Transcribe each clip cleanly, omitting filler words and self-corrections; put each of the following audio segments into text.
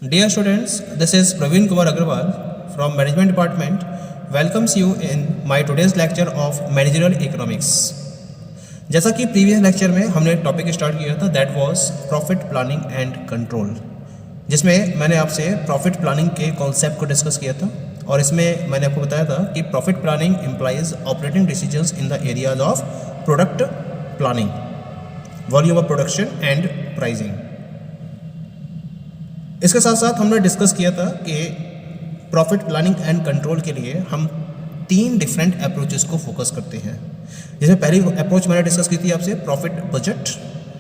Dear students, this is Praveen Kumar Agarwal from Management Department. Welcomes you in my today's lecture of Managerial Economics. जैसा कि previous lecture में हमने एक topic start किया था that was profit planning and control, जिसमें मैंने आपसे प्रॉफिट प्लानिंग के कॉन्सेप्ट को डिस्कस किया था और इसमें मैंने आपको बताया था कि profit planning implies operating decisions in the areas of product planning, volume of production and pricing. इसके साथ साथ हमने डिस्कस किया था कि प्रॉफिट प्लानिंग एंड कंट्रोल के लिए हम 3 डिफरेंट अप्रोचेस को फोकस करते हैं। जिसमें पहली अप्रोच मैंने डिस्कस की थी आपसे प्रॉफिट बजट,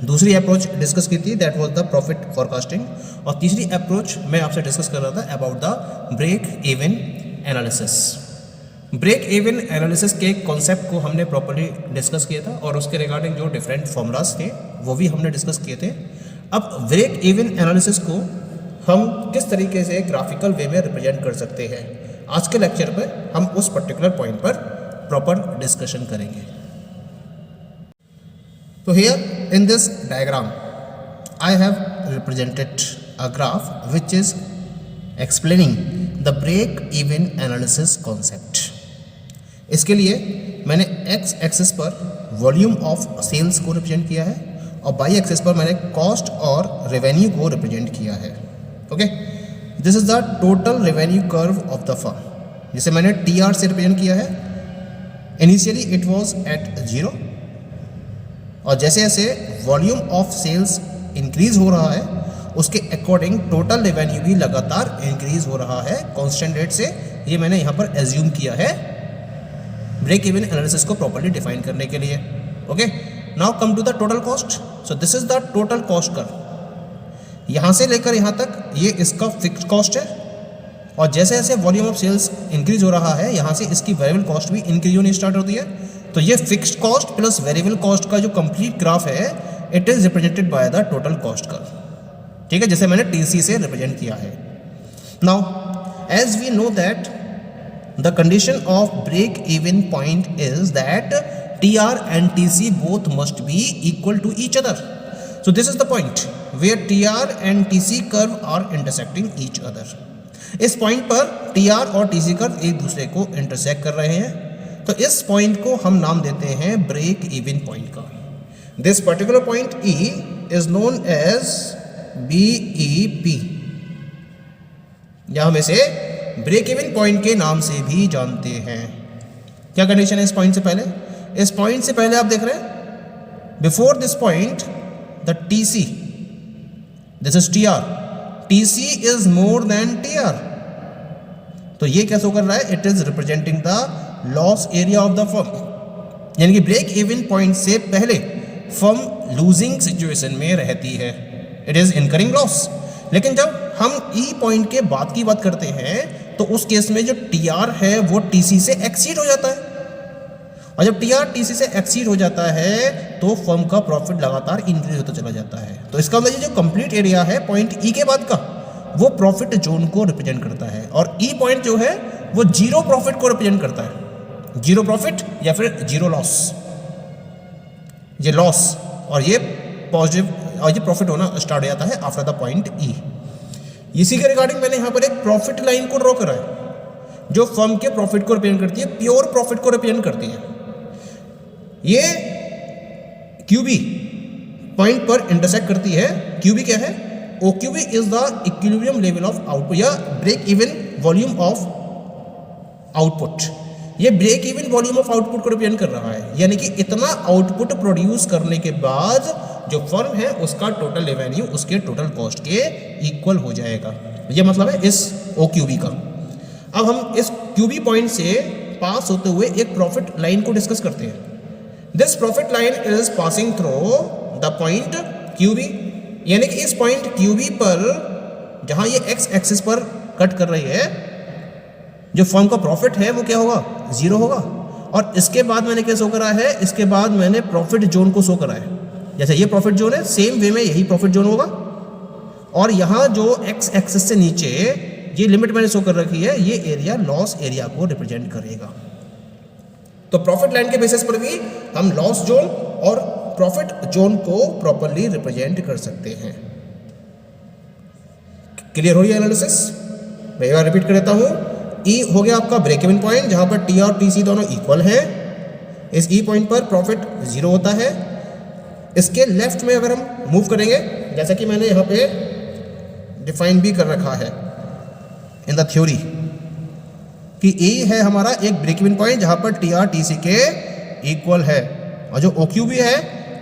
दूसरी अप्रोच डिस्कस की थी that was the profit forecasting, और तीसरी अप्रोच मैं आपसे डिस्कस कर रहा था about the break even analysis. Break even analysis के कॉन्सेप्ट को हमने प्रॉपर्ली डिस्कस किया था और उसके रिगार्डिंग जो डिफरेंट फॉर्मूलाज थे वो भी हमने डिस्कस किए थे। अब ब्रेक इवन एनालिसिस को हम किस तरीके से ग्राफिकल वे में रिप्रेजेंट कर सकते हैं, आज के लेक्चर पर हम उस पर्टिकुलर पॉइंट पर प्रॉपर डिस्कशन करेंगे। तो here in this diagram I have represented a graph which is explaining the break even analysis concept. इसके लिए मैंने एक्स एक्सिस पर वॉल्यूम ऑफ सेल्स को रिप्रेजेंट किया है और बाई एक्सिस पर मैंने कॉस्ट और रेवेन्यू को रिप्रेजेंट किया है। Okay, this is the total revenue curve of the firm, जिसे मैंने टीआर से रिप्रेजेंट किया है। इनिशियली इट वाज एट 0 और जैसे जैसे वॉल्यूम ऑफ सेल्स इंक्रीज हो रहा है उसके अकॉर्डिंग टोटल रेवेन्यू भी लगातार इंक्रीज हो रहा है कांस्टेंट रेट से। ये मैंने यहाँ पर एज्यूम किया है ब्रेक इवन एनालिसिस को प्रॉपर्ली डिफाइन करने के लिए। Okay, now come to the total cost. So this is the total cost curve. यहाँ से लेकर यहाँ तक ये इसका फिक्स्ड कॉस्ट है और जैसे जैसे वॉल्यूम ऑफ सेल्स इंक्रीज हो रहा है यहाँ से इसकी वेरिएबल कॉस्ट भी इंक्रीज होनी स्टार्ट होती है। तो ये fixed cost plus variable cost का जो कंप्लीट ग्राफ है it is represented by the total cost curve. ठीक है, जैसे मैंने टीसी से रिप्रेजेंट किया है। Now as we know that the condition of break even point is that TR and TC both must be equal to each other. So this is the point where TR and TC curve are intersecting each other. इस point पर TR और TC curve एक दूसरे को intersect कर रहे हैं, तो इस पॉइंट को हम नाम देते हैं ब्रेक इवन पॉइंट का। This particular point E is known as BEP, या हम इसे ब्रेक इवन पॉइंट के नाम से भी जानते हैं। क्या कंडीशन है इस पॉइंट से पहले? इस पॉइंट से पहले आप देख रहे हैं before this point the TC, this is TR, TC is more than TR। तो ये क्या शो कर रहा है? It is representing the loss area of the firm, यानी कि ब्रेक इवन पॉइंट से पहले फर्म लूजिंग सिचुएशन में रहती है, इट इज इनकरिंग लॉस। लेकिन जब हम ई पॉइंट के बाद की बात करते हैं तो उस केस में जो TR है वो TC से एक्सीड हो जाता है, और जब TR TC से एक्सीड हो जाता है तो फर्म का प्रॉफिट लगातार इंक्रीज होता चला जाता है। तो इसका मतलब जो कंप्लीट एरिया है पॉइंट E के बाद का वो प्रॉफिट जोन को रिप्रेजेंट करता है, और E पॉइंट जो है वो जीरो प्रॉफिट को रिप्रेजेंट करता है, जीरो प्रॉफिट या फिर जीरो लॉस। ये लॉस और ये पॉजिटिव और ये प्रॉफिट होना स्टार्ट हो जाता है आफ्टर द पॉइंट E। इसी के रिगार्डिंग मैंने यहाँ पर एक प्रॉफिट लाइन को ड्रॉ करा है जो फर्म के प्रॉफिट को रिप्रेजेंट करती है, प्योर प्रॉफिट को रिप्रेजेंट करती है। ये QB पॉइंट पर इंटरसेक्ट करती है। QB क्या है? OQB is the equilibrium level of output या break even volume of output. ये break even volume of output को रिप्रेजेंट कर रहा है, यानी कि इतना आउटपुट प्रोड्यूस करने के बाद जो फर्म है उसका टोटल रेवेन्यू उसके टोटल कॉस्ट के इक्वल हो जाएगा। ये मतलब है इस OQB का। अब हम इस QB पॉइंट से पास होते हुए एक प्रॉफिट लाइन को डिस्कस करते हैं। This profit line is passing through the point QB, यानी कि इस पॉइंट QB पर जहां ये एक्स एक्सिस पर कट कर रही है जो फर्म का प्रॉफिट है वो क्या होगा? 0 होगा। और इसके बाद मैंने क्या शो करा है? इसके बाद मैंने प्रॉफिट जोन को शो करा है। जैसे ये प्रॉफिट जोन है सेम वे में यही प्रॉफिट जोन होगा, और यहाँ जो एक्स एक्सिस से नीचे ये लिमिट मैंने शो कर रखी है ये एरिया लॉस एरिया को रिप्रेजेंट करेगा। तो प्रॉफिट लाइन के बेसिस पर भी हम लॉस जोन और प्रॉफिट जोन को प्रॉपर्ली रिप्रेजेंट कर सकते हैं। क्लियर हो रही है एनालिसिस? मैं एक बार रिपीट कर देता हूँ। ई हो गया आपका ब्रेक इवन पॉइंट जहाँ पर टी और टी सी दोनों इक्वल हैं। इस ई पॉइंट पर प्रॉफिट जीरो होता है। इसके लेफ्ट में अगर हम मूव करेंगे, जैसा कि मैंने यहाँ पे डिफाइन भी कर रखा है इन द थ्योरी कि ई है हमारा एक ब्रेक इवन पॉइंट जहाँ पर टी आर टी सी के इक्वल है, और जो ओ क्यू बी है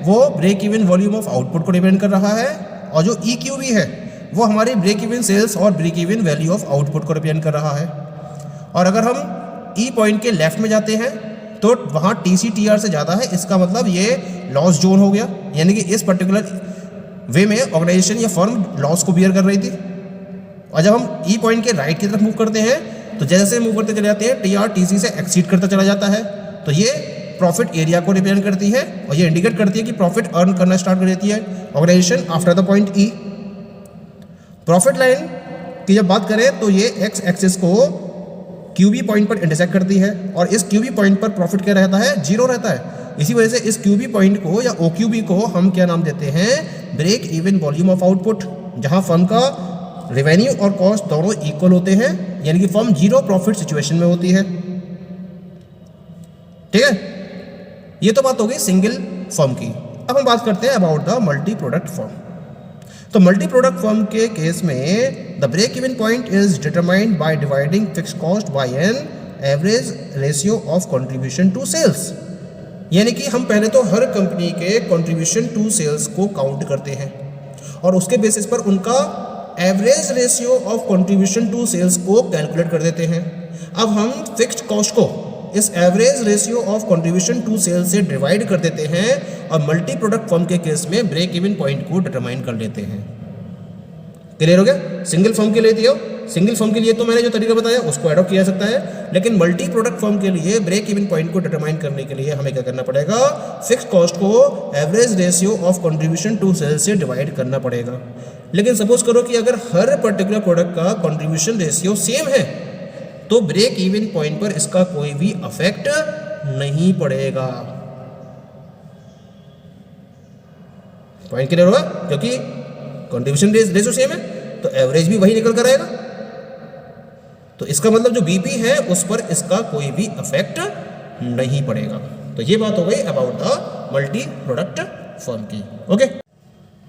वो break even volume of output को डिपेंड कर रहा है, और जो ई क्यू बी है वो हमारी ब्रेक इवन सेल्स और break even value of output को डिपेंड कर रहा है। और अगर हम ई पॉइंट के लेफ्ट में जाते हैं तो वहाँ टी सी टी आर से ज़्यादा है, इसका मतलब ये लॉस जोन हो गया, यानी कि इस पर्टिकुलर वे में ऑर्गेनाइजेशन या फर्म लॉस को बियर कर रही थी। और जब हम ई पॉइंट के राइट की तरफ मूव करते हैं तो जैसे मूव करते चले जाते हैं टी आर टी सी से एक्सीड करता चला जाता है, तो ये प्रॉफिट एरिया को रिप्रेजेंट करती है और ये इंडिकेट करती है कि प्रॉफिट अर्न करना स्टार्ट कर देती है organisation after the point E. Profit line की जब बात करें तो ये एक्स एक्सिस को क्यूबी पॉइंट पर इंटरसेक्ट करती है, और इस क्यूबी पॉइंट पर प्रॉफिट क्या रहता है? जीरो रहता है। इसी वजह से इस क्यूबी पॉइंट को या ओ क्यूबी को हम क्या नाम देते हैं? Break even volume of output, जहां फर्म का रेवेन्यू और कॉस्ट दोनों इक्वल होते हैं, यानी कि फर्म जीरो प्रॉफिट सिचुएशन में होती है। ठीक है, ये तो बात हो गई सिंगल फर्म की। अब हम बात करते हैं about the multi product firm. तो मल्टी प्रोडक्ट फर्म के केस में the break even point is determined by dividing fixed cost by an average ratio of contribution to sales, यानी कि हम पहले तो हर कंपनी के कंट्रीब्यूशन टू सेल्स को काउंट करते हैं और उसके बेसिस पर उनका average ratio of contribution to sales को कैलकुलेट कर देते हैं। अब हम फिक्स्ड कॉस्ट को इस average ratio of contribution to sales से डिवाइड कर देते हैं और मल्टी प्रोडक्ट फर्म के केस में ब्रेक इवन पॉइंट को डिटरमाइन कर लेते हैं। क्लियर हो गया? सिंगल फर्म के लिए दिया, सिंगल फर्म के लिए तो मैंने जो तरीका बताया उसको एडॉप्ट किया जा सकता है, लेकिन मल्टी प्रोडक्ट फर्म के लिए ब्रेक इवन पॉइंट को डिटरमाइन करने के लिए हमें क्या करना पड़ेगा? फिक्स्ड कॉस्ट को average ratio of contribution to sales से डिवाइड करना पड़ेगा। लेकिन सपोज करो कि अगर हर पर्टिकुलर प्रोडक्ट का कंट्रीब्यूशन रेशियो सेम है तो ब्रेक इवन पॉइंट पर इसका कोई भी अफेक्ट नहीं पड़ेगा। पॉइंट क्लियर होगा? क्योंकि कंट्रीब्यूशन रेशियो सेम है तो एवरेज भी वही निकल कर आएगा, तो इसका मतलब जो बीपी है उस पर इसका कोई भी अफेक्ट नहीं पड़ेगा। तो ये बात हो गई about the multi product firm की। ओके,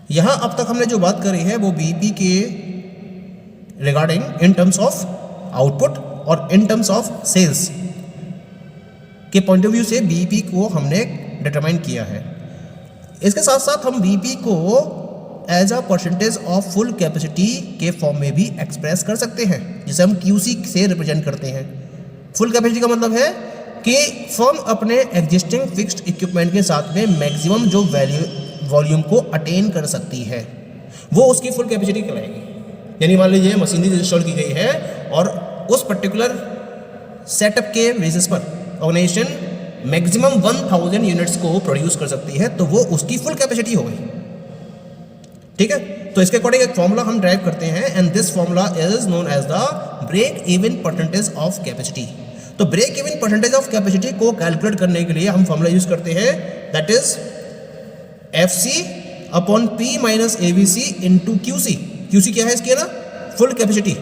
यहां अब तक हमने जो बात करी है वो बीपी के regarding in terms of output और इन टर्म्स ऑफ सेल्स के पॉइंट ऑफ व्यू से बीपी को हमने डिटरमाइन किया है। इसके साथ साथ हम बीपी को as a percentage of full capacity के फॉर्म में भी एक्सप्रेस कर सकते हैं, जिसे हम क्यूसी से रिप्रेजेंट करते हैं। फुल कैपेसिटी का मतलब है कि फर्म अपने एग्जिस्टिंग फिक्स्ड इक्विपमेंट के साथ में मैक्सिमम जो वॉल्यूम को अटेन कर सकती है वो उसकी फुल कैपेसिटी कहलाएगी। यानी मान लीजिए मशीनरी इंस्टॉल की गई है और उस पर्टिकुलर सेटअप के बेसिस पर ऑर्गेनाइजेशन मैक्सिमम 1000 यूनिट्स को प्रोड्यूस कर सकती है, तो वो उसकी फुल कैपेसिटी हो गई। ठीक है, तो इसके अकॉर्डिंग एक फॉर्मूला हम ड्राइव करते हैं and this formula is known as the break even percentage of capacity. तो break even percentage of capacity को कैलकुलेट करने के लिए हम फॉर्मूला यूज करते हैं, that is FC upon P minus ABC into QC। QC क्या है इसकी ना? फुल कैपेसिटी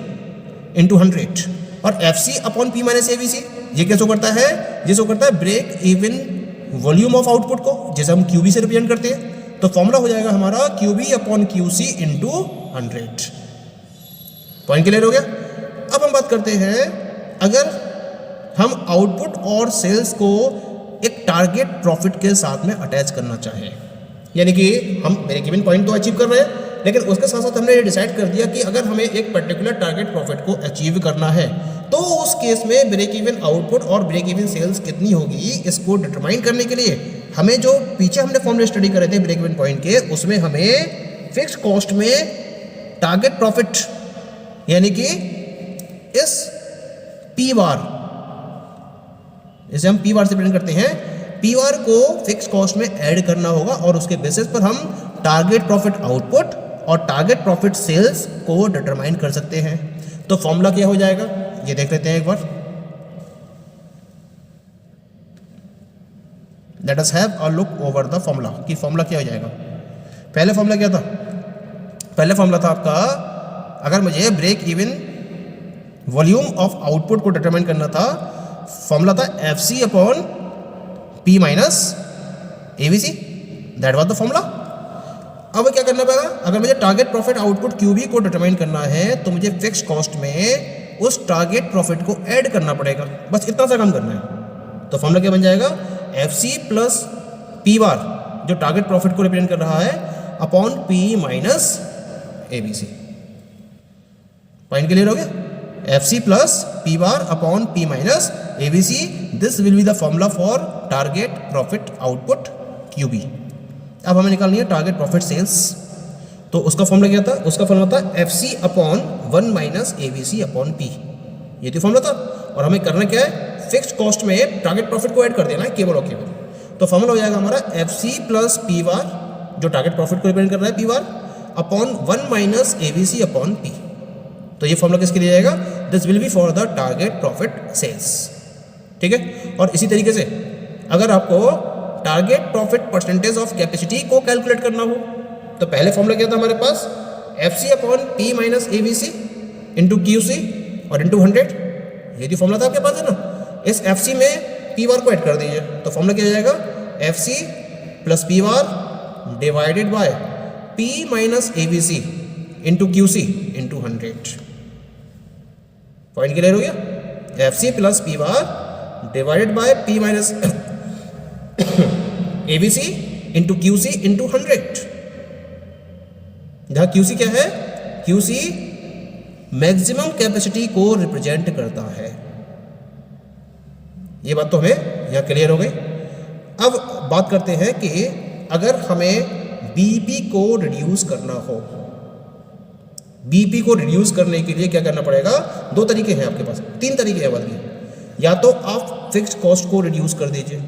इंटू 100, और FC upon P minus ABC ये क्या शो करता है? ये शो करता है break even volume of output को, जिसे हम QB से रिप्रेजेंट करते हैं। तो फॉर्मूला हो जाएगा हमारा QB upon QC into 100। Point clear हो गया? अब हम बात करते हैं अगर हम आउटपुट और सेल्स को एक टारगेट प्रॉफिट के साथ में अटैच करना चाहें, यानी कि हम ब्रेक इवन पॉइंट तो अचीव कर रहे हैं लेकिन उसके साथ साथ हमने ये डिसाइड कर दिया कि अगर हमें एक पर्टिकुलर टारगेट प्रॉफिट को अचीव करना है तो उस केस में ब्रेक इवन आउटपुट और ब्रेक इवन सेल्स कितनी होगी इसको डिटरमाइन करने के लिए हमें जो पीछे हमने फॉर्मूले स्टडी करे थे ब्रेक इवन पॉइंट के, उसमें हमें फिक्स्ड कॉस्ट में टारगेट प्रॉफिट यानी कि इस पी बार, इसे हम पी बार से प्रेजेंट करते हैं, पी बार को फिक्स्ड कॉस्ट में ऐड करना होगा और उसके बेसिस पर हम टारगेट प्रॉफिट आउटपुट और टारगेट प्रॉफिट सेल्स को डिटरमाइन कर सकते हैं। तो फॉर्मूला क्या हो जाएगा ये देख लेते हैं एक बार। Let us have a look over the formula कि फॉर्मूला क्या हो जाएगा। पहले फॉर्मूला क्या था? पहले फॉर्मूला था आपका अगर मुझे break even volume of output को डिटरमाइन करना था, फॉर्मूला था FC upon P minus ABC, that was the formula. अब क्या करना पड़ेगा, अगर मुझे टारगेट प्रॉफिट आउटपुट QB को डिटरमाइन करना है तो मुझे फिक्स कॉस्ट में उस टारगेट प्रॉफिट को ऐड करना पड़ेगा, बस इतना सा काम करना है। तो फॉर्मूला क्या बन जाएगा, FC प्लस P बार जो टारगेट प्रॉफिट को रिप्रेजेंट कर रहा है upon P minus ABC। Point clear हो गया, FC plus P bar upon P minus ABC, this will be the formula for target profit output QB। अब हमें निकालनी है टारगेट प्रॉफिट सेल्स, तो उसका फॉर्मूला क्या था, उसका फॉर्मूला था FC upon 1 minus ABC upon P, ये तो फॉर्मूला था। और हमें करना क्या है, फिक्स्ड कॉस्ट में टारगेट प्रॉफिट को ऐड कर देना है केवल और केवल। तो फॉर्मूला हो जाएगा हमारा FC प्लस P बार जो टारगेट प्रॉफिट को रिप्रेजेंट कर रहा है P bar upon 1 minus ABC upon P। तो ये फॉर्मूला किसके लिए जाएगा, this will be for the target profit sales, ठीक है। और इसी तरीके से अगर आपको target profit percentage of capacity को कैलकुलेट करना हो तो पहले फॉर्मूला क्या था हमारे पास, FC upon P minus ABC into QC और इंटू 100, ये जो फॉर्मूला था आपके पास है ना। इस FC में P बार को ऐड कर दीजिए, तो फॉर्मूला क्या जाएगा, FC plus P bar divided by P minus ABC into QC into 100। Point clear हो गया, FC plus P bar divided by P minus ABC into QC into 100, जहां QC क्या है, QC मैक्सिमम कैपेसिटी को represent करता है। ये बात तो हमें यहां क्लियर हो गई। अब बात करते हैं कि अगर हमें BP को रिड्यूस करना हो, BP को रिड्यूस करने के लिए क्या करना पड़ेगा, दो तरीके हैं आपके पास, तीन तरीके हैं बल्कि, या तो आप फिक्स्ड कॉस्ट को रिड्यूस कर दीजिए,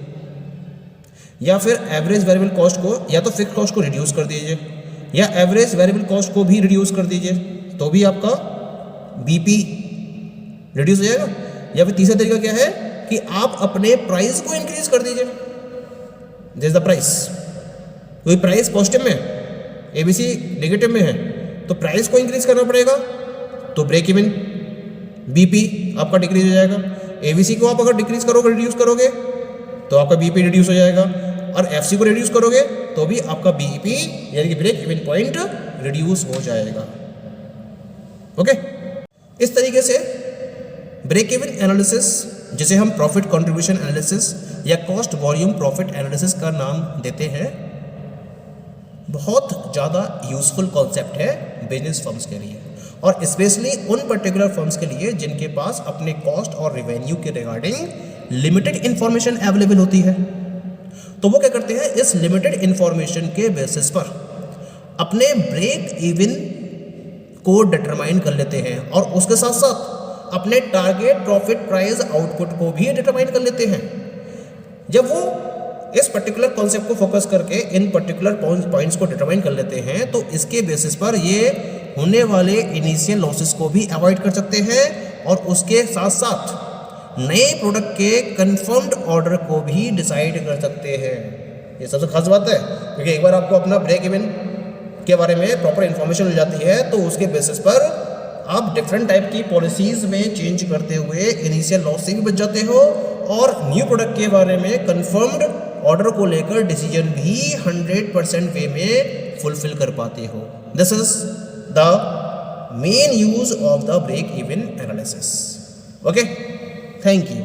या फिर एवरेज वेरिएबल कॉस्ट को, या तो फिक्स्ड कॉस्ट को रिड्यूस कर दीजिए या एवरेज वेरिएबल कॉस्ट को भी रिड्यूस कर दीजिए, तो भी आपका BP रिड्यूस हो जाएगा। या फिर तीसरा तरीका क्या है कि आप अपने प्राइस को इंक्रीज कर दीजिए, दिस इज द प्राइस, कोई प्राइस पॉजिटिव में है, ABC नेगेटिव में है, तो प्राइस को इंक्रीज करना पड़ेगा, तो ब्रेक इवन BP आपका डिक्रीज हो जाएगा। ABC को आप अगर डिक्रीज करोगे, रिड्यूस करोगे तो आपका BP रिड्यूस हो जाएगा, और FC को रिड्यूस करोगे तो भी आपका BP यानी कि ब्रेक इवन पॉइंट रिड्यूस हो जाएगा। ओके, इस तरीके से ब्रेक इवन एनालिसिस, जिसे हम प्रॉफिट कंट्रीब्यूशन एनालिसिस या कॉस्ट वॉल्यूम प्रॉफिट एनालिसिस का नाम देते हैं, बहुत ज़्यादा यूजफुल कॉन्सेप्ट है बिजनेस फर्म्स के लिए, और स्पेशली उन पर्टिकुलर फर्म्स के लिए जिनके पास अपने कॉस्ट और रेवेन्यू के रिगार्डिंग लिमिटेड इंफॉर्मेशन अवेलेबल होती है। तो वो क्या करते हैं, इस लिमिटेड इंफॉर्मेशन के बेसिस पर अपने ब्रेक इवन को डिटरमाइन कर लेते हैं, और उसके साथ साथ अपने टारगेट प्रॉफिट प्राइस आउटपुट को भी डिटरमाइन कर लेते हैं। जब वो इस पर्टिकुलर कॉन्सेप्ट को फोकस करके इन पर्टिकुलर पॉइंट्स को डिटरमाइन कर लेते हैं, तो इसके बेसिस पर ये होने वाले इनिशियल लॉसेस को भी अवॉइड कर सकते हैं, और उसके साथ साथ नए प्रोडक्ट के कंफर्म्ड ऑर्डर को भी डिसाइड कर सकते हैं। ये सबसे खास बात है, क्योंकि एक बार आपको अपना ब्रेक इवन के बारे में प्रॉपर इन्फॉर्मेशन मिल जाती है, तो उसके बेसिस पर आप डिफरेंट टाइप की पॉलिसीज़ में चेंज करते हुए इनिशियल लॉस से भी बच जाते हो, और न्यू प्रोडक्ट के बारे में कंफर्म्ड ऑर्डर को लेकर डिसीजन भी 100% वे में फुलफिल कर पाते हो। This is the main use of the break even analysis. Okay, thank you.